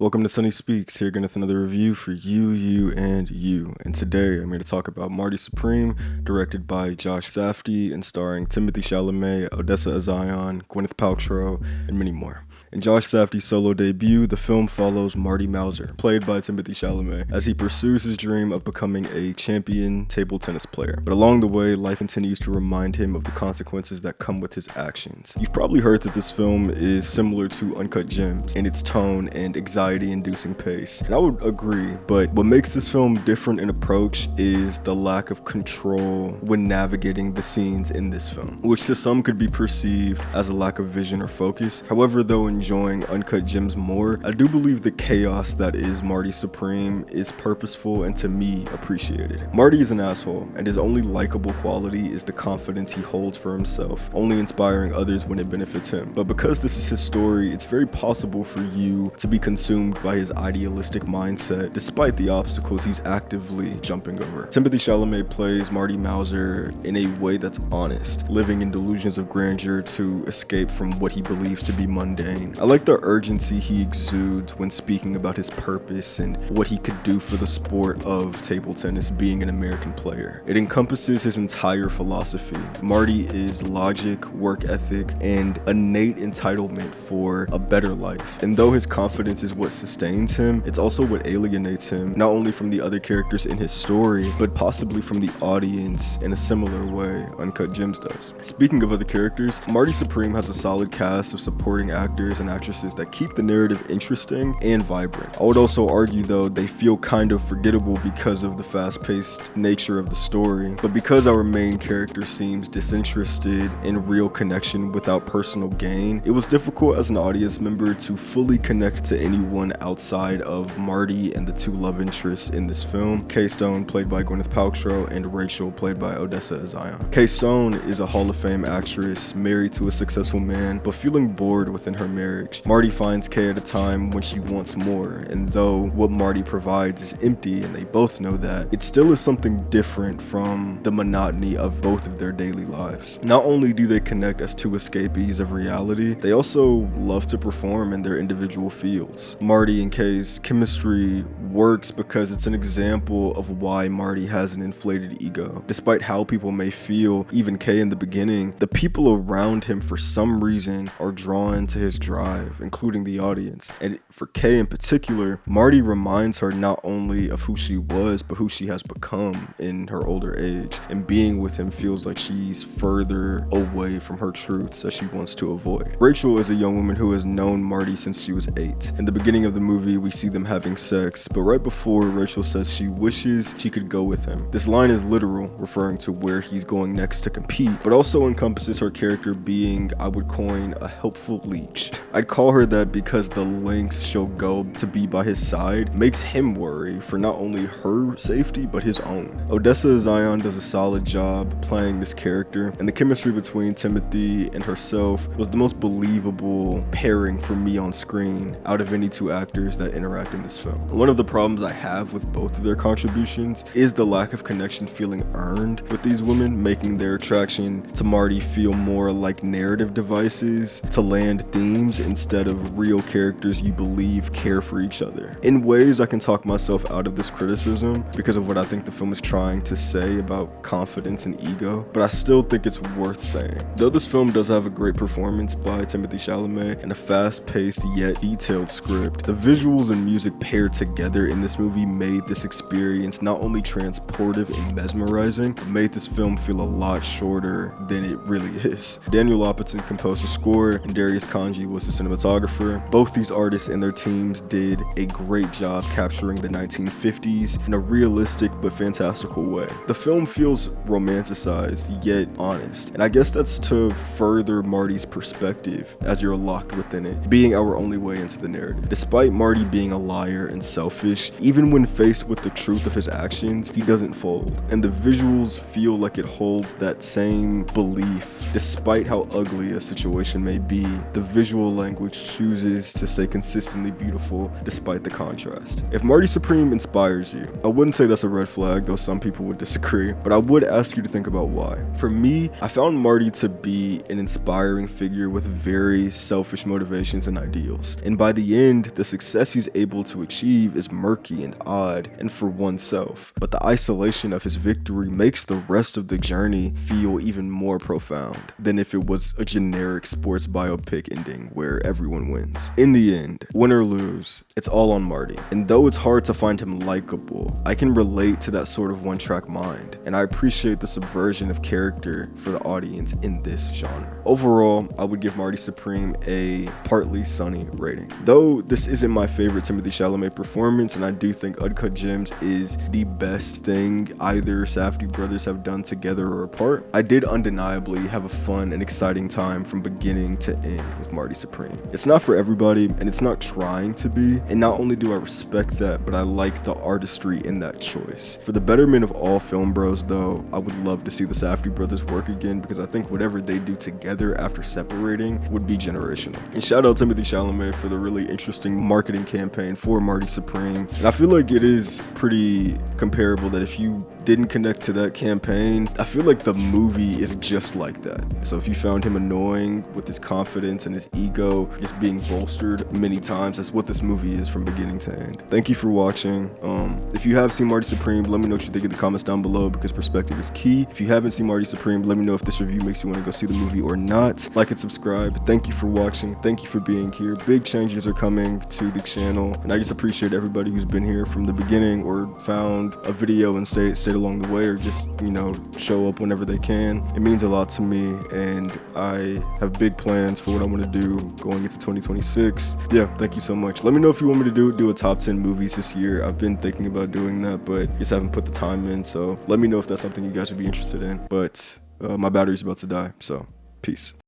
Welcome to Sunny Speaks. Here again with another review for you, and you. And today I'm here to talk about Marty Supreme, directed by Josh Safdie and starring Timothée Chalamet, Odessa A'zion, Gwyneth Paltrow, and many more. In Josh Safdie's solo debut, the film follows Marty Mauser, played by Timothée Chalamet, as he pursues his dream of becoming a champion table tennis player. But along the way, life continues to remind him of the consequences that come with his actions. You've probably heard that this film is similar to Uncut Gems in its tone and anxiety-inducing pace, and I would agree, but what makes this film different in approach is the lack of control when navigating the scenes in this film, which to some could be perceived as a lack of vision or focus. However, though enjoying Uncut Gems more, I do believe the chaos that is Marty Supreme is purposeful and to me appreciated. Marty is an asshole, and his only likable quality is the confidence he holds for himself, only inspiring others when it benefits him. But because this is his story, it's very possible for you to be consumed by his idealistic mindset despite the obstacles he's actively jumping over. Timothée Chalamet plays Marty Mauser in a way that's honest, living in delusions of grandeur to escape from what he believes to be mundane. I like the urgency he exudes when speaking about his purpose and what he could do for the sport of table tennis being an American player. It encompasses his entire philosophy. Marty is logic, work ethic, and innate entitlement for a better life. And though his confidence is what sustains him, it's also what alienates him, not only from the other characters in his story, but possibly from the audience in a similar way Uncut Gems does. Speaking of other characters, Marty Supreme has a solid cast of supporting actors and actresses that keep the narrative interesting and vibrant. I would also argue though they feel kind of forgettable because of the fast-paced nature of the story, but because our main character seems disinterested in real connection without personal gain, it was difficult as an audience member to fully connect to anyone outside of Marty and the two love interests in this film, Kay Stone, played by Gwyneth Paltrow, and Rachel, played by Odessa A'zion. Kay Stone is a Hall of Fame actress, married to a successful man, but feeling bored within her marriage. Marty finds Kay at a time when she wants more, and though what Marty provides is empty and they both know that, it still is something different from the monotony of both of their daily lives. Not only do they connect as two escapees of reality, they also love to perform in their individual fields. Marty and Kay's chemistry works because it's an example of why Marty has an inflated ego. Despite how people may feel, even Kay in the beginning, the people around him for some reason are drawn to his drive, including the audience. And for Kay in particular, Marty reminds her not only of who she was, but who she has become in her older age. And being with him feels like she's further away from her truths that she wants to avoid. Rachel is a young woman who has known Marty since she was 8. In the beginning of the movie, we see them having sex, but right before, Rachel says she wishes she could go with him. This line is literal, referring to where he's going next to compete, but also encompasses her character being, I would coin, a helpful leech. I'd call her that because the lengths she'll go to be by his side makes him worry for not only her safety, but his own. Odessa A'zion does a solid job playing this character, and the chemistry between Timothée and herself was the most believable pairing for me on screen out of any two actors that interact in this film. One of the problems I have with both of their contributions is the lack of connection feeling earned with these women, making their attraction to Marty feel more like narrative devices to land themes instead of real characters you believe care for each other. In ways, I can talk myself out of this criticism because of what I think the film is trying to say about confidence and ego, but I still think it's worth saying. Though this film does have a great performance by Timothée Chalamet and a fast-paced yet detailed script, the visuals and music paired together in this movie made this experience not only transportive and mesmerizing, but made this film feel a lot shorter than it really is. Daniel Lopatin composed the score, and Darius Kanji was the cinematographer. Both these artists and their teams did a great job capturing the 1950s in a realistic but fantastical way. The film feels romanticized yet honest, and I guess that's to further Marty's perspective as you're locked within it, being our only way into the narrative. Despite Marty being a liar and selfish, even when faced with the truth of his actions, he doesn't fold, and the visuals feel like it holds that same belief. Despite how ugly a situation may be, the visual language chooses to stay consistently beautiful despite the contrast. If Marty Supreme inspires you, I wouldn't say that's a red flag, though some people would disagree, but I would ask you to think about why. For me, I found Marty to be an inspiring figure with very selfish motivations and ideals. And by the end, the success he's able to achieve is murky and odd and for oneself. But the isolation of his victory makes the rest of the journey feel even more profound than if it was a generic sports biopic ending where everyone wins. In the end, win or lose, it's all on Marty. And though it's hard to find him likable, I can relate to that sort of one-track mind, and I appreciate the subversion of character for the audience in this genre. Overall, I would give Marty Supreme a partly sunny rating. Though this isn't my favorite Timothée Chalamet performance, and I do think Uncut Gems is the best thing either Safdie brothers have done together or apart, I did undeniably have a fun and exciting time from beginning to end with Marty Supreme. It's not for everybody, and it's not trying to be, and not only do I respect that, but I like the artistry in that choice. For the betterment of all film bros though, I would love to see the Safdie brothers work again, because I think whatever they do together after separating would be generational. And shout out Timothée Chalamet for the really interesting marketing campaign for Marty Supreme. And I feel like it is pretty comparable that if you didn't connect to that campaign, I feel like the movie is just like that. So if you found him annoying with his confidence and his ego just being bolstered many times, that's what this movie is from beginning to end. Thank you for watching. If you have seen Marty Supreme, let me know what you think in the comments down below, because perspective is key. If you haven't seen Marty Supreme, let me know if this review makes you want to go see the movie or not. Like and subscribe. Thank you for watching. Thank you for being here. Big changes are coming to the channel, and I just appreciate everybody who's been here from the beginning or found a video and stayed along the way, or just, you know, show up whenever they can. It means a lot to me, and I have big plans for what I want to do going into 2026. Yeah, thank you so much. Let me know if you want me to do a top 10 movies this year. I've been thinking about doing that, but just haven't put the time in, so let me know if that's something you guys would be interested in. But my battery's about to die, so peace.